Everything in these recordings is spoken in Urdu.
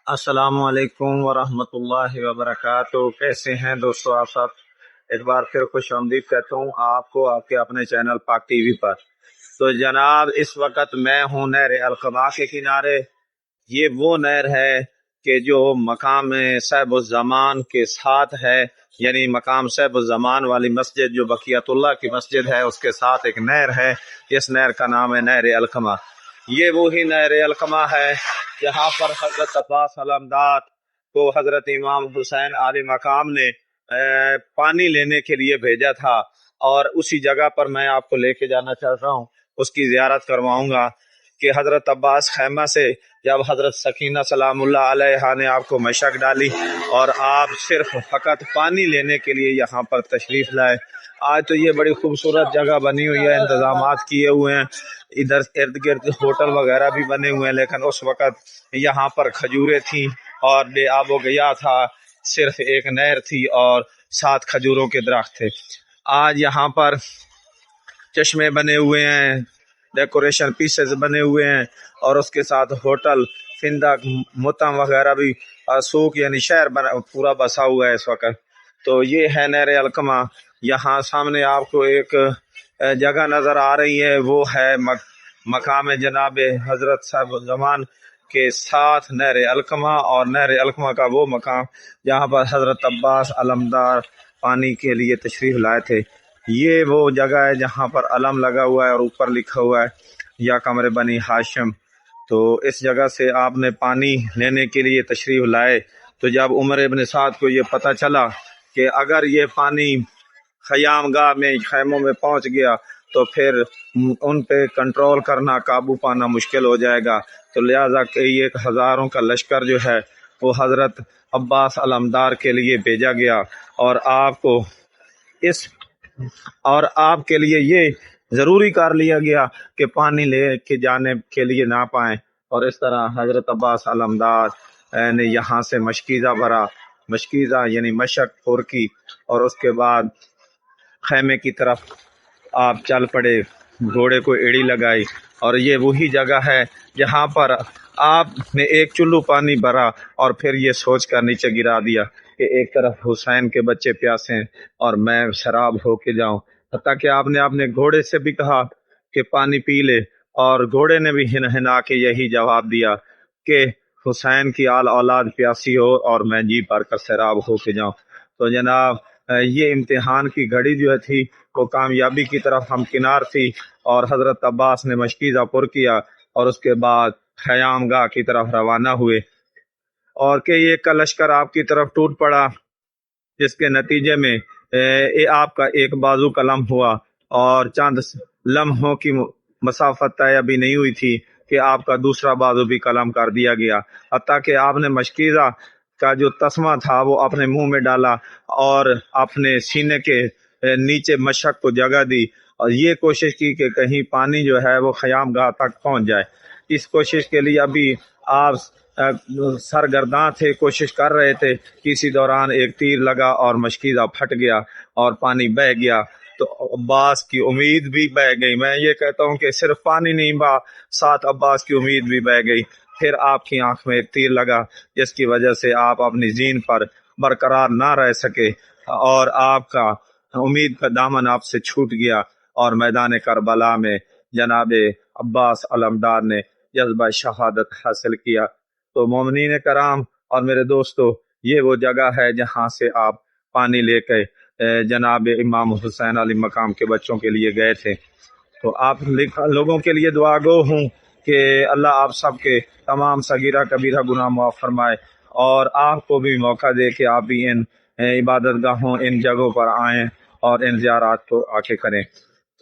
السلام علیکم ورحمۃ اللہ وبرکاتہ۔ کیسے ہیں دوستو آپ سب؟ ایک بار پھر خوش آمدید کہتا ہوں آپ کو آپ کے اپنے چینل پاک ٹی وی پر۔ تو جناب اس وقت میں ہوں نہر القمہ کے کنارے۔ یہ وہ نہر ہے کہ جو مقام صاحب الزمان کے ساتھ ہے، یعنی مقام صاحب الزمان والی مسجد جو بقیت اللہ کی مسجد ہے اس کے ساتھ ایک نہر ہے، اس نہر کا نام ہے نہر القمہ۔ یہ وہی نہر القمہ ہے جہاں پر حضرت عباس علمدار کو حضرت امام حسین علی مقام نے پانی لینے کے لیے بھیجا تھا، اور اسی جگہ پر میں آپ کو لے کے جانا چاہتا ہوں، اس کی زیارت کرواؤں گا کہ حضرت عباس خیمہ سے جب حضرت سکینہ سلام اللہ علیہا نے آپ کو مشق ڈالی اور آپ صرف فقط پانی لینے کے لیے یہاں پر تشریف لائے۔ آج تو یہ بڑی خوبصورت جگہ بنی ہوئی ہے، انتظامات کیے ہوئے ہیں، ادھر ارد گرد ہوٹل وغیرہ بھی بنے ہوئے ہیں، لیکن اس وقت یہاں پر کھجوریں تھیں اور بے آب و گیا تھا، صرف ایک نہر تھی اور 7 کھجوروں کے درخت تھے۔ آج یہاں پر چشمے بنے ہوئے ہیں، ڈیکوریشن پیسز بنے ہوئے ہیں، اور اس کے ساتھ ہوٹل فندق متم وغیرہ بھی، سوق یعنی شہر پورا بسا ہوا ہے اس وقت۔ تو یہ ہے نہر القمہ۔ یہاں سامنے آپ کو ایک جگہ نظر آ رہی ہے، وہ ہے مقام جناب حضرت صاحب زمان کے ساتھ نہر القمہ، اور نہر القمہ کا وہ مقام جہاں پر حضرت عباس علمدار پانی کے لیے تشریف لائے تھے۔ یہ وہ جگہ ہے جہاں پر علم لگا ہوا ہے اور اوپر لکھا ہوا ہے یا کمر بنی ہاشم۔ تو اس جگہ سے آپ نے پانی لینے کے لیے تشریف لائے، تو جب عمر ابن سعد کو یہ پتہ چلا کہ اگر یہ پانی خیام گاہ میں خیموں میں پہنچ گیا تو پھر ان پہ کنٹرول کرنا، قابو پانا مشکل ہو جائے گا، تو لہٰذا کئی 1000 کا لشکر جو ہے وہ حضرت عباس علمدار کے لیے بھیجا گیا، اور آپ کے لیے یہ ضروری کر لیا گیا کہ پانی لے کے جانے کے لیے نہ پائیں۔ اور اس طرح حضرت عباس علمدار نے یہاں سے مشکیزہ بھرا، مشکیزہ یعنی مشق پور کی، اور اس کے بعد خیمے کی طرف آپ چل پڑے، گھوڑے کو ایڑی لگائی، اور یہ وہی جگہ ہے جہاں پر آپ نے ایک چلو پانی بھرا اور پھر یہ سوچ کر نیچے گرا دیا کہ ایک طرف حسین کے بچے پیاسے ہیں اور میں شراب ہو کے جاؤں، حتیٰ کہ آپ نے اپنے گھوڑے سے بھی کہا کہ پانی پی لے، اور گھوڑے نے بھی ہنہنا کے یہی جواب دیا کہ حسین کی آل اولاد پیاسی ہو اور میں جی بھر کر شراب ہو کے جاؤں۔ تو جناب یہ امتحان کی گھڑی جو تھی وہ کامیابی کی طرف ہمکنار تھی، اور حضرت عباس نے مشکیزہ پر کیا اور اس کے بعد خیام گاہ کی طرف روانہ ہوئے، اور کہ ایک کا لشکر آپ کی طرف ٹوٹ پڑا، جس کے نتیجے میں آپ کا ایک بازو قلم ہوا، اور چند لمحوں کی مسافت طے ابھی نہیں ہوئی تھی کہ آپ کا دوسرا بازو بھی قلم کر دیا گیا، حتیٰ کہ آپ نے مشکیزہ کا جو تسمہ تھا وہ اپنے منہ میں ڈالا اور اپنے سینے کے نیچے مشق کو جگہ دی، اور یہ کوشش کی کہ کہیں پانی جو ہے وہ خیام گاہ تک پہنچ جائے۔ اس کوشش کے لیے ابھی آپ سرگرداں تھے، کوشش کر رہے تھے، کسی دوران ایک تیر لگا اور مشکیزہ پھٹ گیا اور پانی بہہ گیا، تو عباس کی امید بھی بہہ گئی۔ میں یہ کہتا ہوں کہ صرف پانی نہیں بہا، ساتھ عباس کی امید بھی بہہ گئی۔ پھر آپ کی آنکھ میں ایک تیر لگا، جس کی وجہ سے آپ اپنی زین پر برقرار نہ رہ سکے، اور آپ کا امید کا دامن آپ سے چھوٹ گیا، اور میدان کربلا میں جناب عباس علمدار نے جذبہ شہادت حاصل کیا۔ تو مومنین کرام اور میرے دوستو، یہ وہ جگہ ہے جہاں سے آپ پانی لے کے جناب امام حسین علی مقام کے بچوں کے لیے گئے تھے۔ تو آپ لوگوں کے لیے دعا گو ہوں کہ اللہ آپ سب کے تمام صغیرہ کبیرہ گناہ معاف فرمائے، اور آپ کو بھی موقع دے کہ آپ بھی ان عبادت گاہوں، ان جگہوں پر آئیں اور ان زیارات کو آ کے کریں۔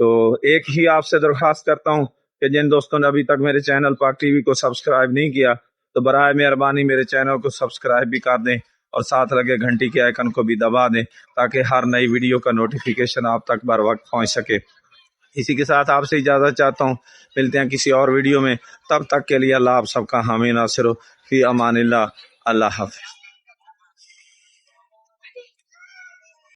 تو ایک ہی آپ سے درخواست کرتا ہوں کہ جن دوستوں نے ابھی تک میرے چینل پاک ٹی وی کو سبسکرائب نہیں کیا تو برائے مہربانی میرے چینل کو سبسکرائب بھی کر دیں، اور ساتھ لگے گھنٹی کے آئیکن کو بھی دبا دیں تاکہ ہر نئی ویڈیو کا نوٹیفیکیشن آپ تک بر وقت پہنچ سکے۔ اسی کے ساتھ آپ سے اجازت چاہتا ہوں، ملتے ہیں کسی اور ویڈیو میں، تب تک کے لیے اللہ آپ سب کا حامی ناصر ہو، فی امان اللہ، اللہ حافظ۔